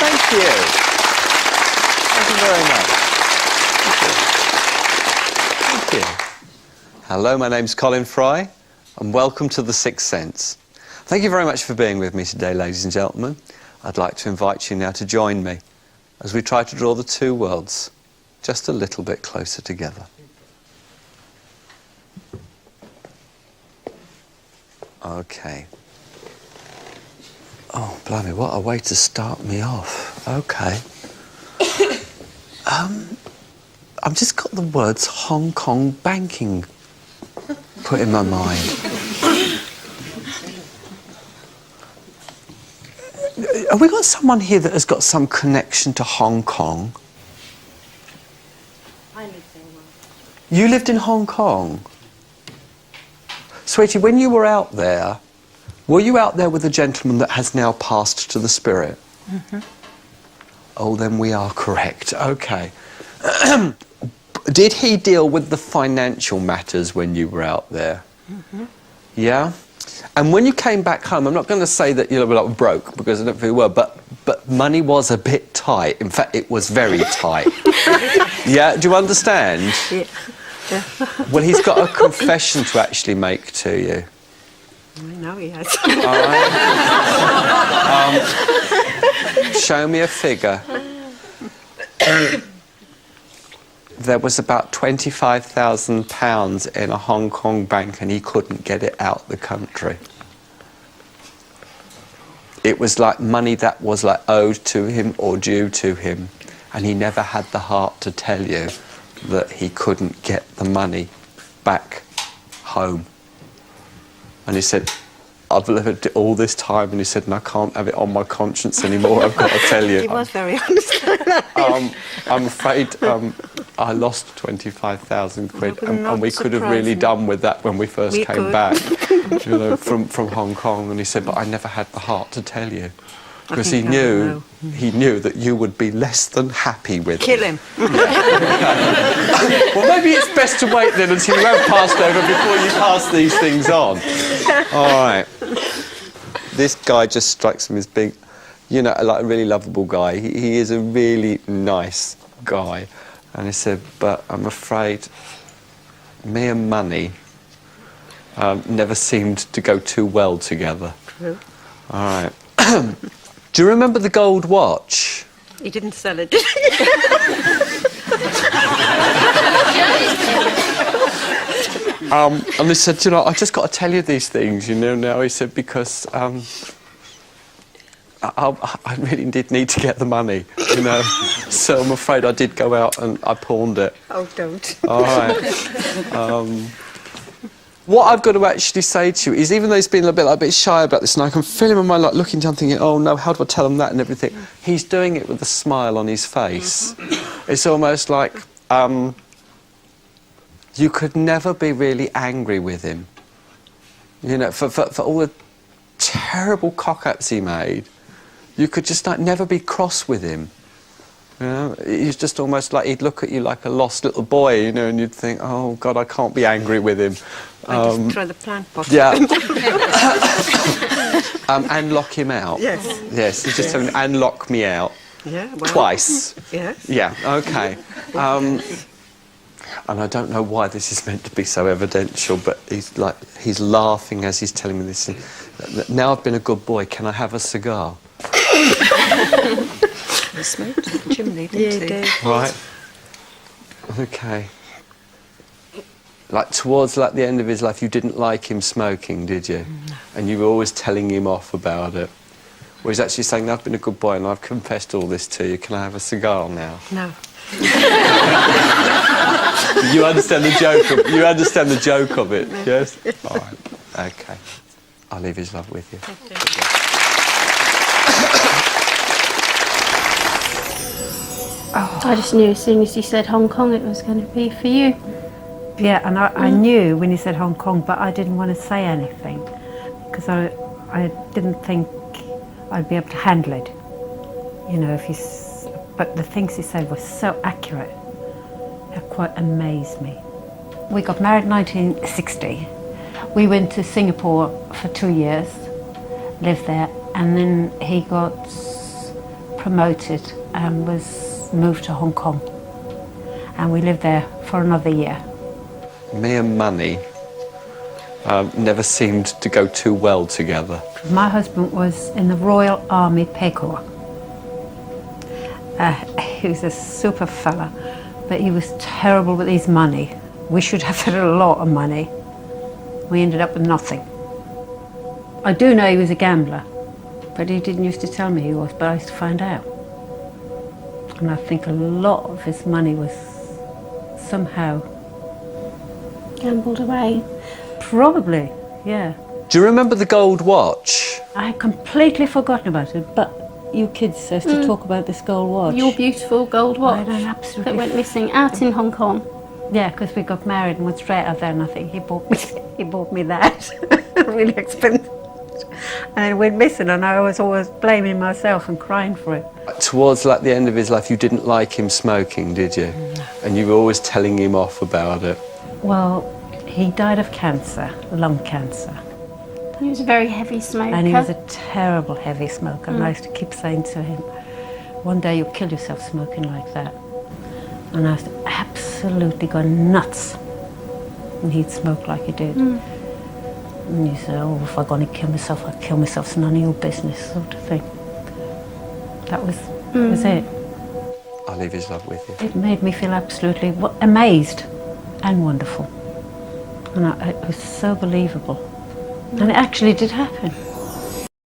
Thank you. Thank you very much. Thank you. Hello, my name's Colin Fry, and welcome to The Sixth Sense. Thank you very much for being with me today, ladies and gentlemen. I'd like to invite you now to join me as we try to draw the two worlds just a little bit closer together. Okay. Oh, blimey, what a way to start me off. Okay. I've just got the words Hong Kong banking put in my mind. Have we got someone here that has got some connection to Hong Kong? I lived there once. You lived in Hong Kong? Sweetie, when you were out there, were you out there with a gentleman that has now passed to the spirit? Mm-hmm. Oh, then we are correct. Okay. Did he deal with the financial matters when you were out there? Mm-hmm. Yeah? And when you came back home, I'm not going to say that you were like broke, because I don't think you were, but money was a bit tight. In fact, it was very tight. Yeah? Do you understand? Yeah. Well, he's got a confession to actually make to you. I know he has. All right. Show me a figure. There was about £25,000 in a Hong Kong bank and he couldn't get it out the country. It was like money that was like owed to him or due to him, and he never had the heart to tell you that he couldn't get the money back home. And he said, I've lived it all this time, and he said, and I can't have it on my conscience anymore, I've got to tell you. He was very honest. I'm afraid I lost 25,000 quid, and we could have really done with that when we first came back, you know, from Hong Kong. And he said, but I never had the heart to tell you, because he knew that you would be less than happy with Kill him. Well, maybe it's best to wait then until you have passed over before you pass these things on. All right. This guy just strikes me as being, you know, like a really lovable guy. He is a really nice guy. And he said, but I'm afraid me and money never seemed to go too well together. True. All right. Do you remember the gold watch? He didn't sell it, did he? And he said, you know, I just got to tell you these things, you know, now. He said, because I really did need to get the money, you know. So I'm afraid I did go out and I pawned it. Oh, don't. All right. What I've got to actually say to you is, even though he's been a bit shy about this, and I can feel him in my mind, like, looking down thinking, oh no, how do I tell him that and everything, he's doing it with a smile on his face. It's almost like you could never be really angry with him. You know, for all the terrible cock-ups he made, you could just like never be cross with him. You know, he's just almost like, he'd look at you like a lost little boy, you know, and you'd think, oh God, I can't be angry with him. I just try the plant pot. Yeah. And lock him out. Yes. Yes, he's just saying, and lock me out. Yeah, well. Twice. Yes. Yeah, okay. And I don't know why this is meant to be so evidential, but he's laughing as he's telling me this thing. Now I've been a good boy, can I have a cigar? He smoked in the chimney, didn't he? Did. Right. Okay. Like towards like the end of his life, you didn't like him smoking, did you? No. And you were always telling him off about it. Well, he's actually saying, I've been a good boy and I've confessed all this to you. Can I have a cigar now? No. You understand the joke of, you understand the joke of it, yes? All right. Okay. I'll leave his love with you. I just knew as soon as he said Hong Kong it was going to be for you. Yeah, and I knew when he said Hong Kong, but I didn't want to say anything because I didn't think I'd be able to handle it. You know, but the things he said were so accurate. It quite amazed me. We got married in 1960. We went to Singapore for 2 years, lived there, and then he got promoted and was moved to Hong Kong. And we lived there for another year. Me and money never seemed to go too well together. My husband was in the Royal Army Pay Corps. He was a super fella, but he was terrible with his money. We should have had a lot of money. We ended up with nothing. I do know he was a gambler, but he didn't used to tell me he was, but I used to find out. And I think a lot of his money was somehow... Gambled away. Probably, yeah. Do you remember the gold watch? I had completely forgotten about it, but you kids used to talk about this gold watch. Your beautiful gold watch I don't absolutely... that went missing out in Hong Kong. Yeah, because we got married and went straight out there and I think he bought me that. Really expensive. And then it went missing and I was always blaming myself and crying for it. Towards like the end of his life, you didn't like him smoking, did you? No. And you were always telling him off about it. Well, he died of cancer, lung cancer. He was a very heavy smoker. And he was a terrible heavy smoker. And I used to keep saying to him, one day you'll kill yourself smoking like that. And I was absolutely gone nuts. And he'd smoke like he did. And he said, oh, if I'm going to kill myself, I'll kill myself. It's none of your business, sort of thing. That was it. I'll leave his love with you. It made me feel absolutely amazed and wonderful. And it was so believable. And it actually did happen.